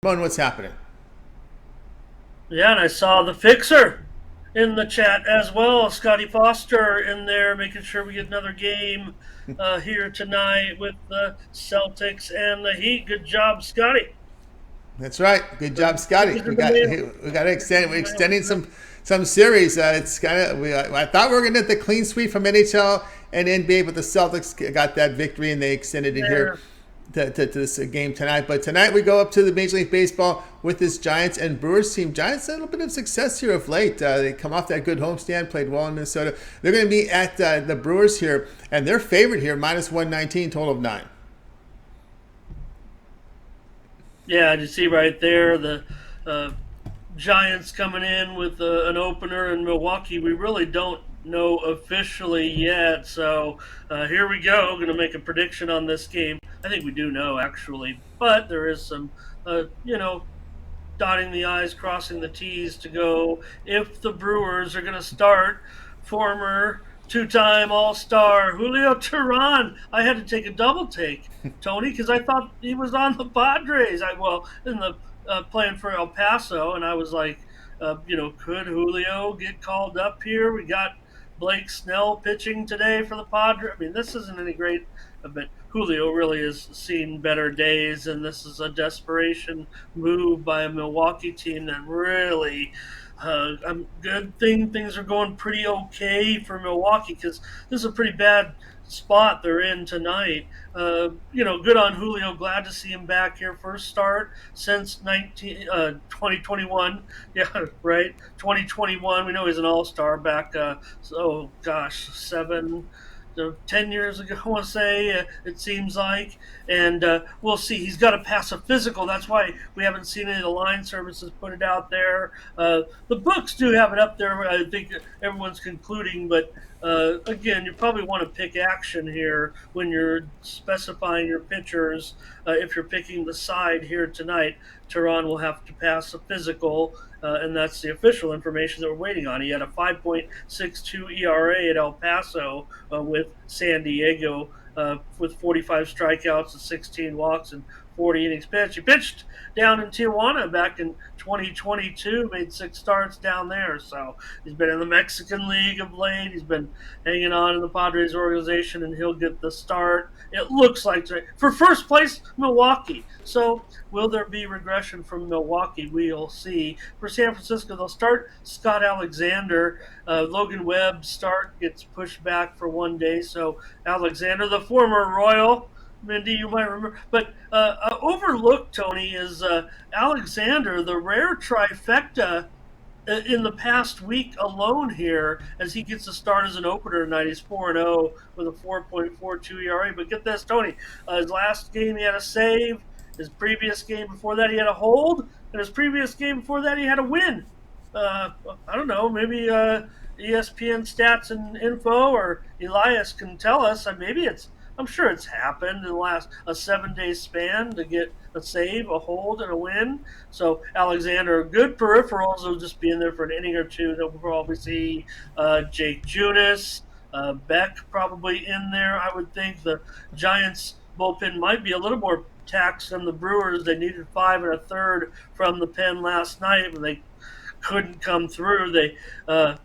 Ramon, what's happening? Yeah, and I saw the fixer in the chat as well. Scotty Foster in there, making sure we get another game here tonight with the Celtics and the Heat. Good job, Scotty. That's right. Good The job, Scotty. news We in the got mail. we got to News extend. in We're the mail extending tonight. some series. It's kind of. I thought we were going to get the clean sweep from NHL and NBA, but the Celtics got that victory and they extended it here Yeah, to this game tonight. But tonight we go up to the Major League Baseball with this Giants and Brewers team. Giants had a little bit of success here of late. They come off that good homestand, played well in Minnesota. They're going to be at the Brewers here, and their favorite here minus 119, total of 9. yeah. You see right there the uh, Giants coming in with an opener in Milwaukee. We really don't know officially yet. So here we go. Going to make a prediction on this game. I think we do know actually, but there is some, dotting the I's, crossing the T's to go if the Brewers are going to start former two-time All-Star Julio Teheran. I had to take a double take, Tony, because I thought he was on the Padres. In the playing for El Paso, and I was like, could Julio get called up here? We got Blake Snell pitching today for the Padres. I mean, this isn't any great, but Julio really has seen better days, and this is a desperation move by a Milwaukee team that really. I'm good thing things are going pretty okay for Milwaukee because this is a pretty bad spot they're in tonight. Good on Julio. Glad to see him back here. First start since 2021. Yeah, right. 2021. We know he's an all star back, so gosh, 10 years ago, I want to say, it seems like. And we'll see. He's got to pass a physical. That's why we haven't seen any of the line services put it out there. The books do have it up there. I think everyone's concluding, but again, you probably want to pick action here when you're specifying your pitchers. If you're picking the side here tonight, Tehran will have to pass a physical, and that's the official information that we're waiting on. He had a 5.62 ERA at El Paso with San Diego. With 45 strikeouts and 16 walks and 40 innings pitched. He pitched down in Tijuana back in 2022, made 6 starts down there. So he's been in the Mexican League of late. He's been hanging on in the Padres organization, and he'll get the start. It looks like for first place, Milwaukee. So will there be regression from Milwaukee? We'll see. For San Francisco, they'll start Scott Alexander. Logan Webb's start gets pushed back for one day. So Alexander, the former Royal, Mindy, you might remember. But overlooked, Tony, is Alexander, the rare trifecta in the past week alone here, as he gets a start as an opener tonight. He's 4-0 with a 4.42 ERA. But get this, Tony, his last game he had a save. His previous game before that he had a hold. And his previous game before that he had a win. Uh, I don't know, maybe ESPN stats and info or Elias can tell us. Maybe I'm sure it's happened in the last a 7 day span to get a save, a hold, and a win. So Alexander, good peripherals. Will just be in there for an inning or two. They'll probably see Jake Junis, Beck probably in there. I would think the Giants bullpen might be a little more taxed than the Brewers. They needed 5 1/3 from the pen last night, but they couldn't come through. They uh,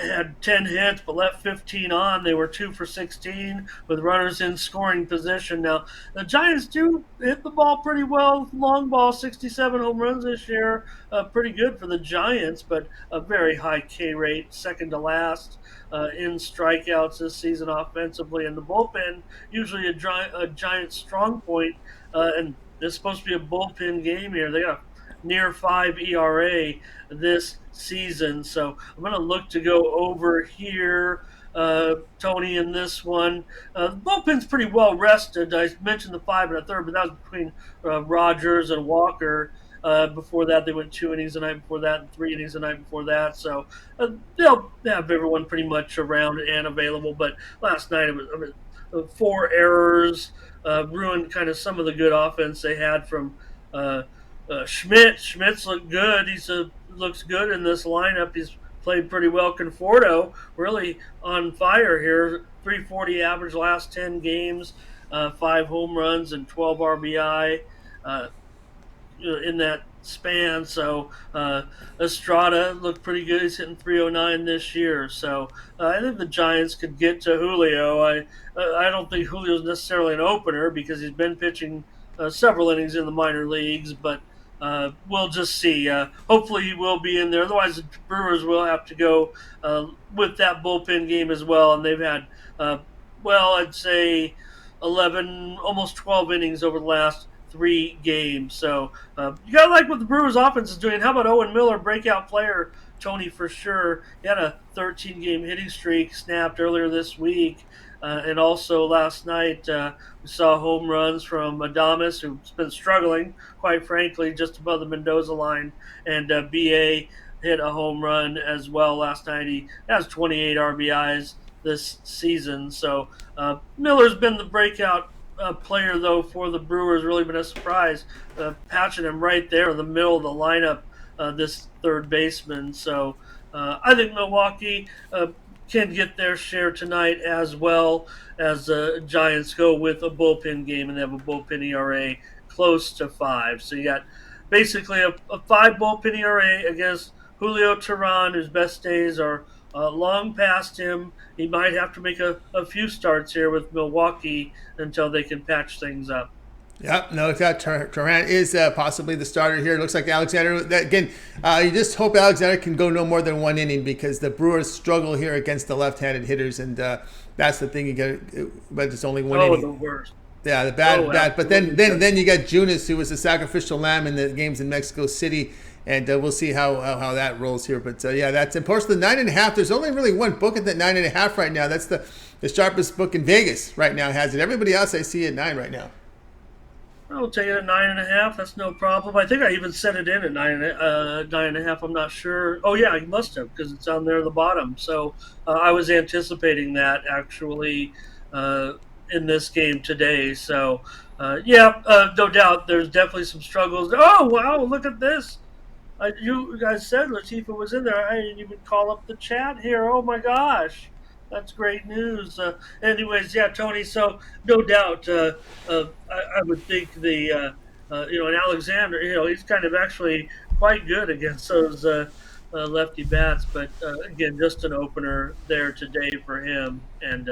had 10 hits but left 15 on. They were 2 for 16 with runners in scoring position. Now, the Giants do hit the ball pretty well. Long ball, 67 home runs this year. Pretty good for the Giants, but a very high K rate, second to last in strikeouts this season offensively. And the bullpen, usually a Giant strong point, and it's supposed to be a bullpen game here. They got a near 5 ERA this season. So I'm going to look to go over here, Tony, in this one. The bullpen's pretty well rested. I mentioned the 5 1/3, but that was between Rogers and Walker. Before that, they went 2 innings the night before that and 3 innings the night before that. So they'll have everyone pretty much around and available. But last night, it was, 4 errors, ruined kind of some of the good offense they had from Schmidt. Schmidt's looked good. Looks good in this lineup. He's played pretty well. Conforto really on fire here. 340 average last 10 games, 5 home runs and 12 RBI. Uh, in that span. So Estrada looked pretty good. He's hitting 309 this year. So I think the Giants could get to Julio. I don't think Julio's necessarily an opener because he's been pitching several innings in the minor leagues, but we'll just see. Hopefully, he will be in there. Otherwise, the Brewers will have to go with that bullpen game as well. And they've had, I'd say 11, almost 12 innings over the last 3 games. So you got to like what the Brewers offense is doing. How about Owen Miller, breakout player, Tony, for sure. He had a 13-game hitting streak snapped earlier this week. And also last night, we saw home runs from Adames, who's been struggling, quite frankly, just above the Mendoza line. And BA hit a home run as well last night. He has 28 RBIs this season. So Miller's been the breakout player, though, for the Brewers. Really been a surprise, patching him right there in the middle of the lineup, this third baseman. So I think Milwaukee can get their share tonight, as well as the Giants go with a bullpen game, and they have a bullpen ERA close to 5. So you got basically a 5 bullpen ERA against Julio Teheran, whose best days are long past him. He might have to make a few starts here with Milwaukee until they can patch things up. Yep, no doubt. Durant is possibly the starter here. It looks like Alexander. Again, you just hope Alexander can go no more than 1 inning because the Brewers struggle here against the left-handed hitters, and that's the thing. You get, but it's only 1 inning. The worst. Yeah, the bad. But then you got Junis, who was a sacrificial lamb in the games in Mexico City, and we'll see how that rolls here. But yeah, that's important. The 9.5. There's only really one book at that 9.5 right now. That's the sharpest book in Vegas right now. Has it? Everybody else I see at 9 right now. I'll take it at 9.5. That's no problem. I think I even set it in at 9.5. I'm not sure. Oh yeah, I must have because it's on there at the bottom. So I was anticipating that actually in this game today. So no doubt there's definitely some struggles. Oh wow, look at this. You guys said Latifa was in there. I didn't even call up the chat here. Oh my gosh, that's great news. Anyways, yeah, Tony. So no doubt, I would think and Alexander, he's kind of actually quite good against those lefty bats. But again, just an opener there today for him, and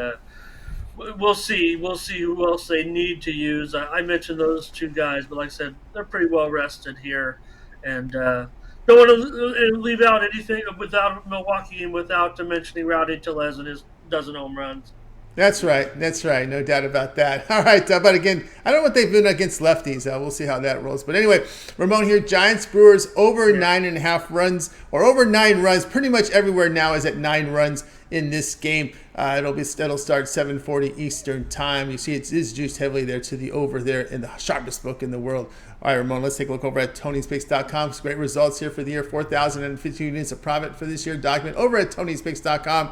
we'll see. We'll see who else they need to use. I mentioned those 2 guys, but like I said, they're pretty well rested here, and don't want to leave out anything without Milwaukee and without mentioning Rowdy Tellez and his dozen home runs. That's right. That's right. No doubt about that. All right. But again, I don't know what they've been against lefties. We'll see how that rolls. But anyway, Ramon here, Giants, Brewers, over 9.5 runs or over 9 runs. Pretty much everywhere now is at 9 runs in this game. It'll start 7:40 Eastern time. You see it is juiced heavily there to the over there in the sharpest book in the world. All right, Ramon, let's take a look over at Tony'sPicks.com. Some great results here for the year. 4,052 units of profit for this year. Document over at Tony'sPicks.com.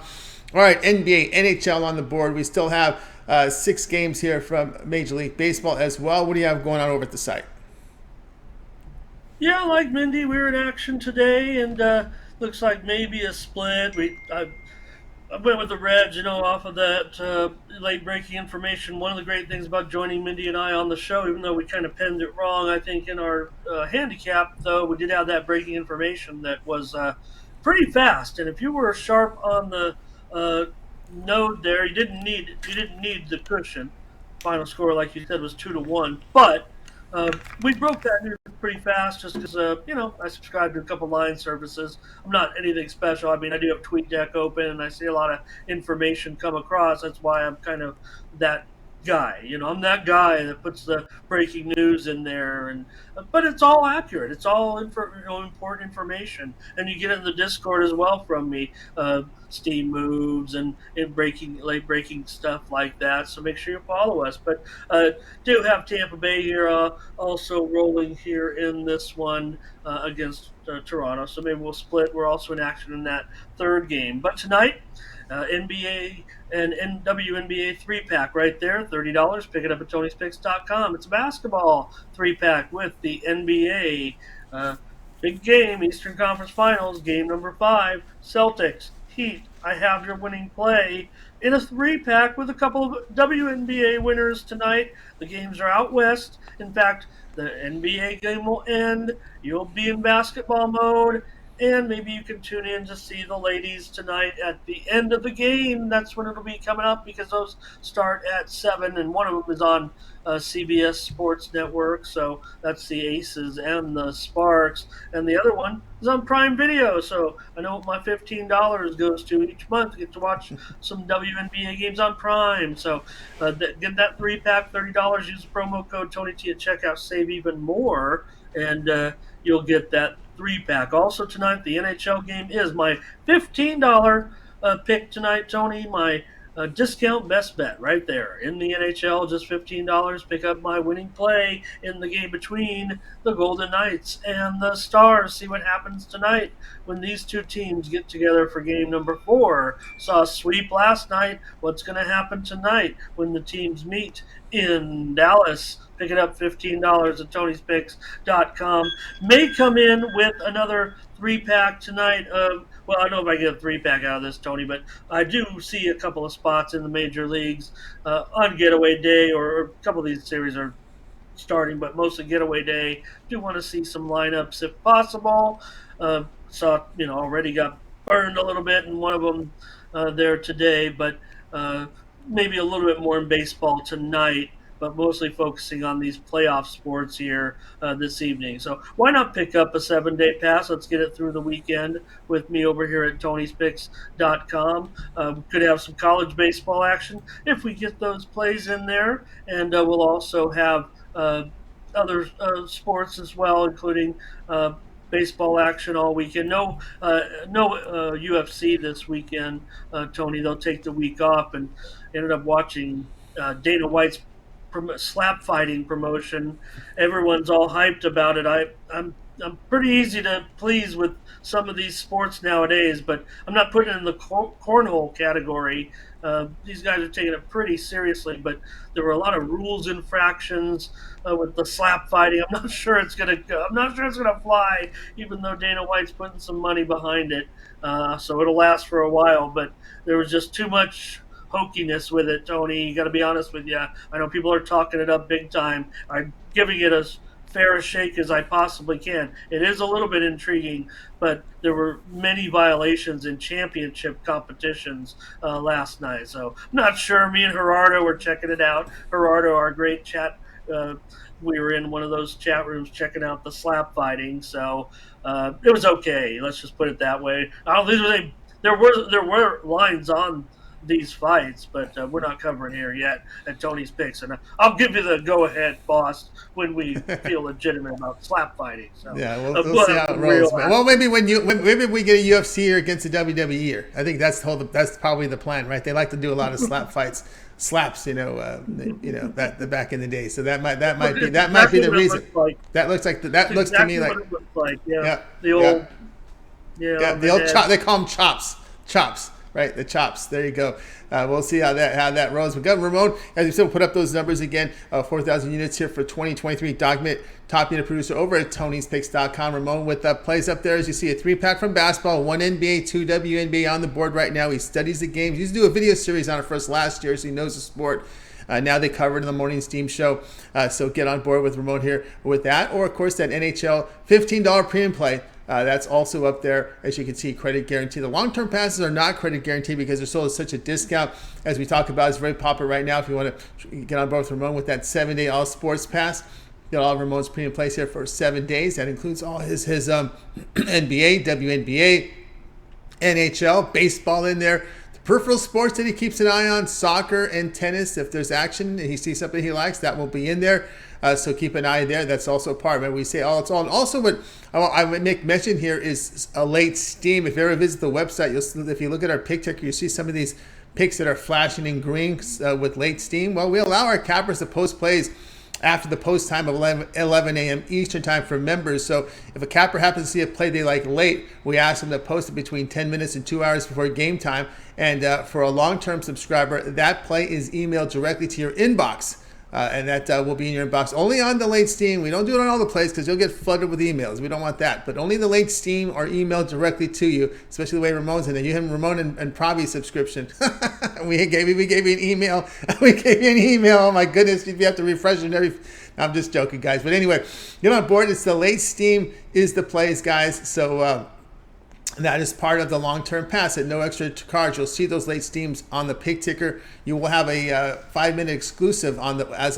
All right, NBA, NHL on the board. We still have 6 games here from Major League Baseball as well. What do you have going on over at the site? Yeah, like Mindy, we were in action today, and looks like maybe a split. I went with the Reds, off of that late breaking information. One of the great things about joining Mindy and I on the show, even though we kind of penned it wrong, I think in our handicap, though, we did have that breaking information that was pretty fast. And if you were sharp on the node there, you didn't need the cushion. Final score, like you said, was 2-1. But we broke that news pretty fast just because, I subscribe to a couple line services. I'm not anything special. I mean, I do have TweetDeck open, and I see a lot of information come across. That's why I'm kind of that guy. I'm that guy that puts the breaking news in there, but it's all accurate. It's all important information, and you get it in the Discord as well from me. Steam moves and late breaking stuff like that. So make sure you follow us. But do have Tampa Bay here also rolling here in this one against Toronto. So maybe we'll split. We're also in action in that third game. But tonight, NBA and WNBA 3-pack right there, $30. Pick it up at Tony'sPicks.com. It's a basketball 3-pack with the NBA. Big game, Eastern Conference Finals, game number 5, Celtics, Heat. I have your winning play in a 3-pack with a couple of WNBA winners tonight. The games are out west. In fact, the NBA game will end. You'll be in basketball mode, and maybe you can tune in to see the ladies tonight at the end of the game. That's when it'll be coming up because those start at 7, and one of them is on CBS Sports Network. So that's the Aces and the Sparks, and the other one is on Prime Video. So I know what my $15 goes to each month. I get to watch some WNBA games on Prime. So get that 3-pack, $30. Use the promo code Tony T at checkout. Save even more, and you'll get that 3-pack. Also tonight, the NHL game is my $15 pick tonight, Tony. My discount best bet right there in the NHL, just $15. Pick up my winning play in the game between the Golden Knights and the Stars. See what happens tonight when these two teams get together for game number 4. Saw a sweep last night. What's going to happen tonight when the teams meet in Dallas? Pick it up, $15 at Tony'sPicks.com. May come in with another 3-pack tonight. Well, I don't know if I get a 3-pack out of this, Tony, but I do see a couple of spots in the major leagues on getaway day, or a couple of these series are starting, but mostly getaway day. Do want to see some lineups if possible. Already got burned a little bit in one of them there today, but maybe a little bit more in baseball tonight, but mostly focusing on these playoff sports here this evening. So why not pick up a 7-day pass? Let's get it through the weekend with me over here at Tony'sPicks.com. Could have some college baseball action if we get those plays in there, and we'll also have other sports as well, including baseball action all weekend. No UFC this weekend, Tony. They'll take the week off, and ended up watching Dana White's slap fighting promotion. Everyone's all hyped about it. I'm pretty easy to please with some of these sports nowadays, but I'm not putting it in the cornhole category. These guys are taking it pretty seriously, but there were a lot of rules infractions with the slap fighting. I'm not sure it's gonna fly, even though Dana White's putting some money behind it. So it'll last for a while, but there was just too much hokiness with it, Tony. You got to be honest with you. I know people are talking it up big time. I'm giving it as fair a shake as I possibly can. It is a little bit intriguing, but there were many violations in championship competitions last night. So I'm not sure. Me and Gerardo were checking it out. Gerardo, our great chat, we were in one of those chat rooms checking out the slap fighting. So it was okay. Let's just put it that way. I don't think there were lines on these fights, but we're not covering here yet at Tony's Picks, and I'll give you the go-ahead, boss, when we feel legitimate about slap fighting. So, yeah, we'll see how it rolls. Well, maybe maybe we get a UFC here against a WWE here. I think that's probably the plan, right? They like to do a lot of slap fights, slaps, that back in the day. So that might be the reason. That looks to me like the old chop. They call them chops. Right, the chops. There you go. We'll see how that rolls. We've got Ramon, as you said, we'll put up those numbers again. 4,000 units here for 2023. Document top unit producer over at Tony'sPicks.com. Ramon with plays up there, as you see, a 3-pack from basketball, 1 NBA, 2 WNBA on the board right now. He studies the games. He used to do a video series on it for us last year, so he knows the sport. Now they cover it in the morning Steam show. So get on board with Ramon here with that. Or, of course, that NHL $15 premium play. That's also up there, as you can see, credit guarantee. The long-term passes are not credit guaranteed because they're sold at such a discount. As we talk about, it's very popular right now. If you want to get on board with Ramon with that 7-day all sports pass, got all of Ramon's premium plays here for 7 days. That includes all his NBA, WNBA, NHL, baseball in there. The peripheral sports that he keeps an eye on, soccer and tennis. If there's action and he sees something he likes, that will be in there. So keep an eye there. That's also part of it. We say all it's all. And also what I would make mention here is a late steam. If you ever visit the website, if you look at our pick ticker, you see some of these picks that are flashing in green with late steam. Well, we allow our cappers to post plays after the post time of 11 a.m. Eastern time for members. So if a capper happens to see a play they like late, we ask them to post it between 10 minutes and 2 hours before game time. And for a long-term subscriber, that play is emailed directly to your inbox. and that will be in your inbox. Only on the late steam. We don't do it on all the places because you'll get flooded with emails. We don't want that. But only the late steam are emailed directly to you, especially the way Ramon's in there. You have Ramon and Pravi subscription. we gave you an email. We gave you an email. Oh my goodness, you have to refresh it every. I'm just joking, guys. But anyway, get on board. It's the late steam is the place, guys. So that is part of the long-term pass at no extra charge. You'll see those late steams on the pig ticker. You will have a 5-minute exclusive on the as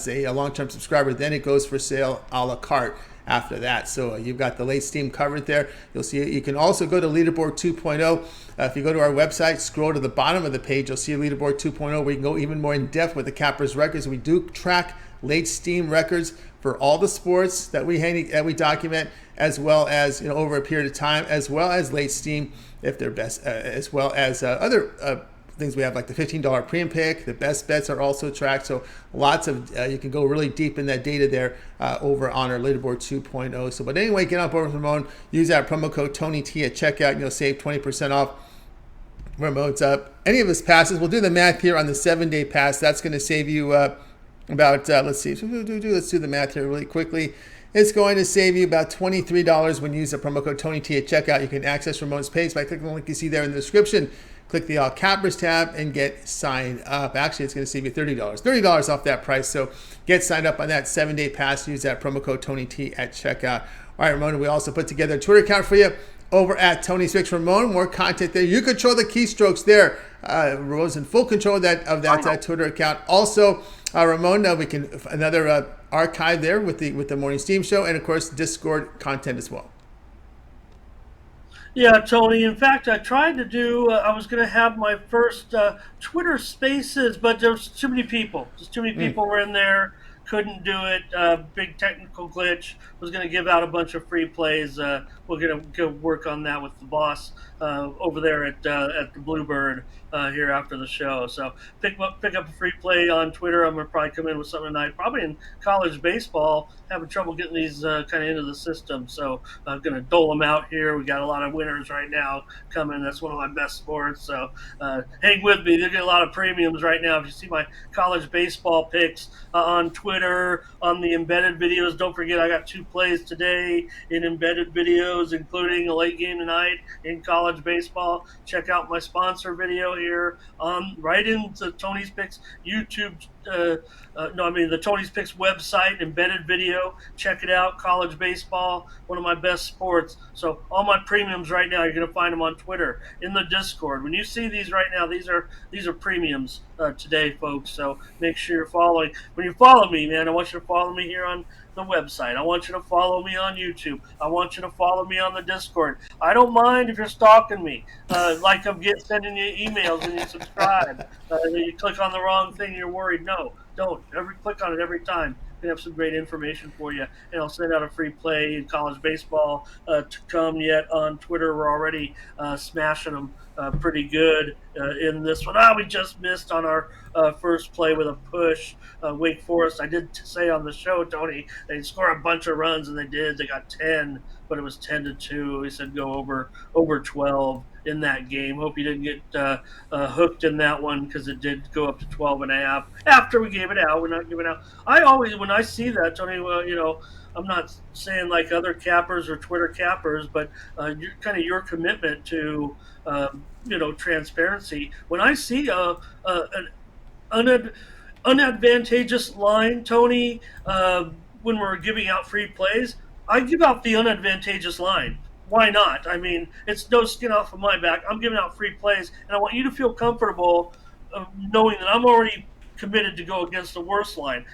a long-term subscriber. Then it goes for sale a la carte after that. So you've got the late steam covered there. You'll see it. You can also go to Leaderboard 2.0. If you go to our website, scroll to the bottom of the page, you'll see Leaderboard 2.0 where you can go even more in depth with the Cappers records. We do track late steam records for all the sports that we document, as well as over a period of time, as well as late steam if they're best, as well as other things we have like the $15 pre-and pick. The best bets are also tracked. So lots of you can go really deep in that data there over on our Leaderboard 2.0. So, but anyway, get on board with Ramon. Use that promo code TonyT at checkout, and you'll save 20% off. Ramon's up. Any of his passes, we'll do the math here on the 7-day pass. That's going to save you about, let's see, let's do the math here really quickly. It's going to save you about $23 when you use the promo code TonyT at checkout. You can access Ramon's page by clicking the link you see there in the description. Click the All Cappers tab and get signed up. Actually, it's going to save you $30 off that price. So get signed up on that 7-day pass. Use that promo code TonyT at checkout. All right, Ramon, we also put together a Twitter account for you over at Tony's Picks. Ramon, more content there. You control the keystrokes there. Ramon's in full control of that Twitter account. Also, Ramon, we can another archive there with the Morning Steam Show, and of course Discord content as well. Yeah, Tony. In fact, I tried to do. I was going to have my first Twitter Spaces, but there was too many people. Just too many people were in there. Couldn't do it. Big technical glitch. Was going to give out a bunch of free plays. We're going to go work on that with the boss over there at the Bluebird here after the show. So pick up a free play on Twitter. I'm going to probably come in with something tonight. Probably in college baseball, having trouble getting these kind of into the system. So I'm going to dole them out here. We got a lot of winners right now coming. That's one of my best sports. So hang with me. They're getting a lot of premiums right now. If you see my college baseball picks on Twitter, on the embedded videos, don't forget I got 2 plays today in embedded videos, including a late game tonight in college baseball. Check out my sponsor video here on right into Tony's Picks YouTube. The Tony's Picks website, embedded video. Check it out. College baseball, one of my best sports. So all my premiums right now, you're going to find them on Twitter, in the Discord. When you see these right now, these are premiums today, folks. So make sure you're following. When you follow me, man, I want you to follow me here on the website. I want you to follow me on YouTube. I want you to follow me on the Discord. I don't mind if you're stalking me, like I'm sending you emails when you subscribe. You click on the wrong thing and you're worried. No, don't. Click on it every time. We have some great information for you, and I'll send out a free play in college baseball to come yet on Twitter. We're already smashing them pretty good in this one. We just missed on our first play with a push. Wake Forest, I did say on the show, Tony, they'd score a bunch of runs, and they did. They got 10, but it was 10-2. He said go over 12 in that game. Hope you didn't get hooked in that one, because it did go up to 12.5 after we gave it out. We're not giving out. I always, when I see that, Tony, well, I'm not saying like other cappers or Twitter cappers, but your commitment to transparency. When I see an unadvantageous line, Tony, when we're giving out free plays, I give out the unadvantageous line. Why not? I mean, it's no skin off of my back. I'm giving out free plays, and I want you to feel comfortable knowing that I'm already committed to go against the worst line.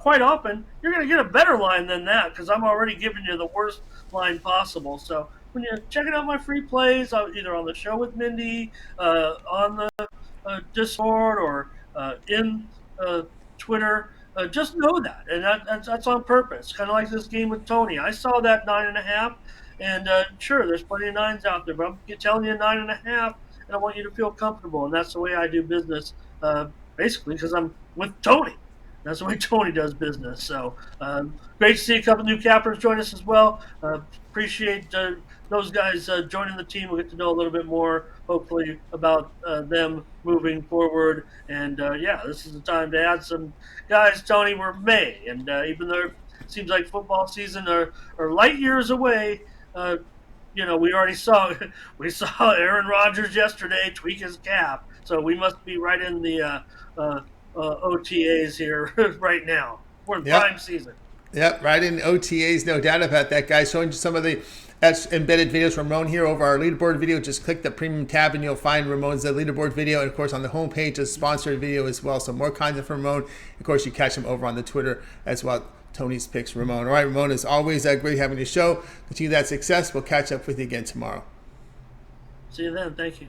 Quite often, you're going to get a better line than that, because I'm already giving you the worst line possible. So when you're checking out my free plays, either on the show with Mindy, on the Discord, or in Twitter, just know that. And that's on purpose. Kind of like this game with Tony. I saw that 9.5. And sure, there's plenty of 9s out there, but I'm telling you 9.5, and I want you to feel comfortable. And that's the way I do business, basically, because I'm with Tony. That's the way Tony does business. So great to see a couple new cappers join us as well. Appreciate those guys joining the team. We'll get to know a little bit more, hopefully, about them moving forward. And yeah, this is the time to add some guys. Tony, we're May, and even though it seems like football season are light years away, we already saw Aaron Rodgers yesterday tweak his cap, so we must be right in the OTAs here right now. We're in Yep. prime season. Yep, right in OTAs, no doubt about that, guys. Showing you some of the embedded videos from Ramon here over our leaderboard video. Just click the premium tab and you'll find Ramon's leaderboard video. And of course, on the homepage, a sponsored video as well. So more content from Ramon. Of course, you catch him over on the Twitter as well. Tony's Picks Ramon. All right, Ramon, is always great having you show. Continue that success. We'll catch up with you again tomorrow. See you then. Thank you.